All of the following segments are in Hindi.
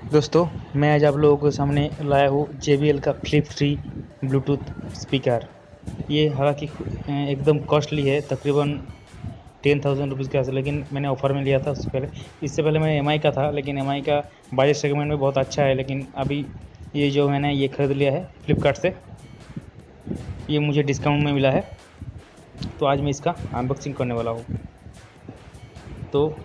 दोस्तों, मैं आज आप लोगों के सामने लाया हूँ JBL का फ्लिप 3 ब्लूटूथ स्पीकर। ये हालांकि एकदम कॉस्टली है, तकरीबन 10,000 रुपीज़ के आस, लेकिन मैंने ऑफ़र में लिया था उससे पहले। इससे पहले मैं MI का था, लेकिन MI का बजट सेगमेंट में बहुत अच्छा है, लेकिन अभी ये जो मैंने ये ख़रीद लिया है फ्लिपकार्ट से, ये मुझे डिस्काउंट में मिला है, तो आज मैं इसका अनबॉक्सिंग करने वाला हूँ। तो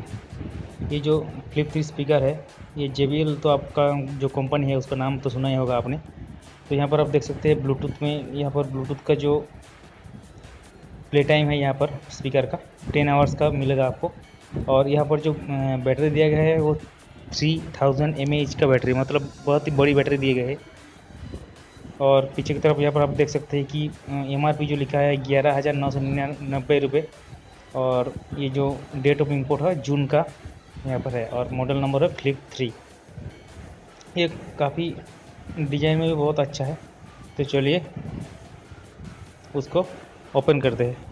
ये जो फ्लिप 3 स्पीकर है, ये JBL, तो आपका जो कंपनी है उसका नाम तो सुना ही होगा आपने। तो यहाँ पर आप देख सकते हैं ब्लूटूथ में, यहाँ पर ब्लूटूथ का जो प्ले टाइम है यहाँ पर स्पीकर का 10 आवर्स का मिलेगा आपको। और यहाँ पर जो बैटरी दिया गया है वो 3000 mAh का बैटरी, मतलब बहुत ही बड़ी बैटरी दिए गए है। और पीछे की तरफ यहाँ पर आप देख सकते हैं कि MRP जो लिखा है 11,999 रुपये, और ये जो डेट ऑफ इंपोर्ट है जून का यहाँ पर है, और मॉडल नंबर है फ्लिप 3। ये काफ़ी डिज़ाइन में भी बहुत अच्छा है। तो चलिए उसको ओपन करते हैं।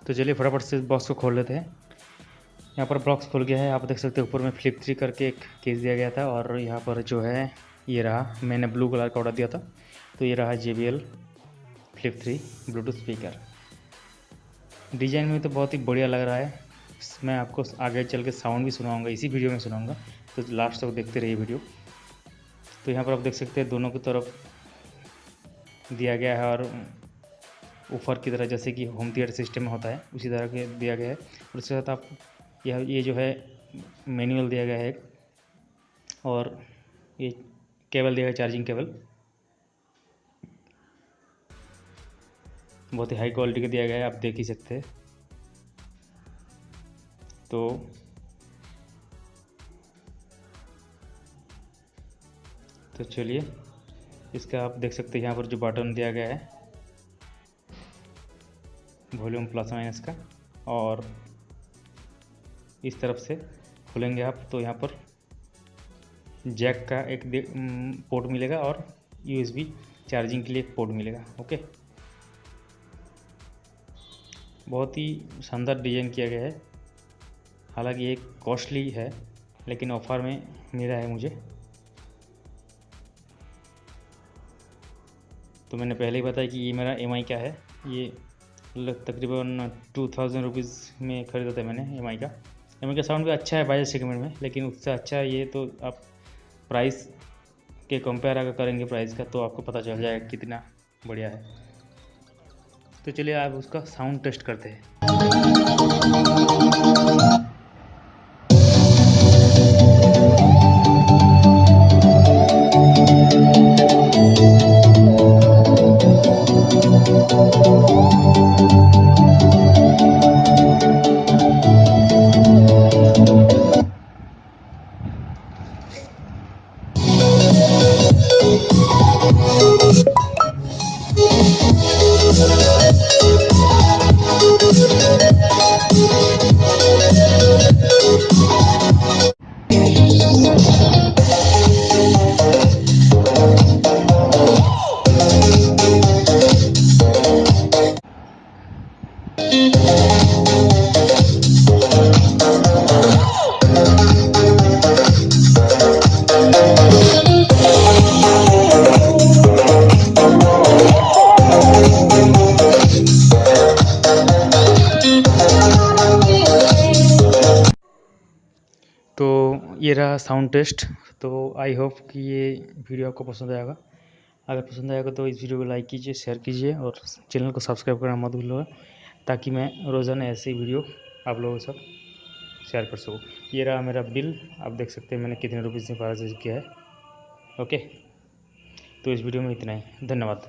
तो चलिए फटाफट से बॉक्स को खोल लेते हैं। यहाँ पर बॉक्स खुल गया है, आप देख सकते हैं ऊपर में फ्लिप 3 करके एक केस दिया गया था, और यहाँ पर जो है ये रहा, मैंने ब्लू कलर का ऑर्डर दिया था, तो ये रहा JBL flip 3 Bluetooth speaker. Design में तो बहुत ही बढ़िया लग रहा है। मैं आपको आगे चल के साउंड भी सुनाऊंगा, इसी वीडियो में सुनाऊंगा, तो लास्ट तक देखते रहिए वीडियो। तो यहाँ पर आप देख सकते हैं दोनों की तरफ दिया गया है, और ऊपर की तरह जैसे कि होम थिएटर सिस्टम में होता है उसी तरह के दिया गया है। और उसके साथ आप ये जो है मैनुअल दिया गया है, और ये केबल दिया गया, चार्जिंग केबल बहुत ही हाई क्वालिटी का दिया गया है, आप देख ही सकते हैं। तो चलिए इसका आप देख सकते हैं यहाँ पर जो बटन दिया गया है वॉल्यूम प्लस माइनस का, और इस तरफ से खोलेंगे आप तो यहाँ पर जैक का एक पोर्ट मिलेगा, और USB चार्जिंग के लिए एक पोर्ट मिलेगा। ओके, बहुत ही शानदार डिज़ाइन किया गया है। हालांकि ये कॉस्टली है, लेकिन ऑफ़र में मिला है मुझे। तो मैंने पहले ही बताया कि ये मेरा MI का है, ये तकरीबन 2000 रुपीज़ में ख़रीदा था मैंने MI का। MI का साउंड भी अच्छा है बजट सेगमेंट में, लेकिन उससे अच्छा है ये, तो आप प्राइस के कंपेयर अगर करेंगे प्राइस का, तो आपको पता चल जाएगा कितना बढ़िया है। तो चलिए आप उसका साउंड टेस्ट करते हैं। तो ये रहा साउंड टेस्ट। तो आई होप कि ये वीडियो आपको पसंद आएगा। अगर पसंद आएगा तो इस वीडियो को लाइक कीजिए, शेयर कीजिए, और चैनल को सब्सक्राइब करना मत भूलिएगा, ताकि मैं रोज़ाना ऐसी वीडियो आप लोगों के साथ शेयर कर सकूँ। ये रहा मेरा बिल, आप देख सकते हैं मैंने कितने रुपीज़ में परचेज किया है। ओके, तो इस वीडियो में इतना ही, धन्यवाद।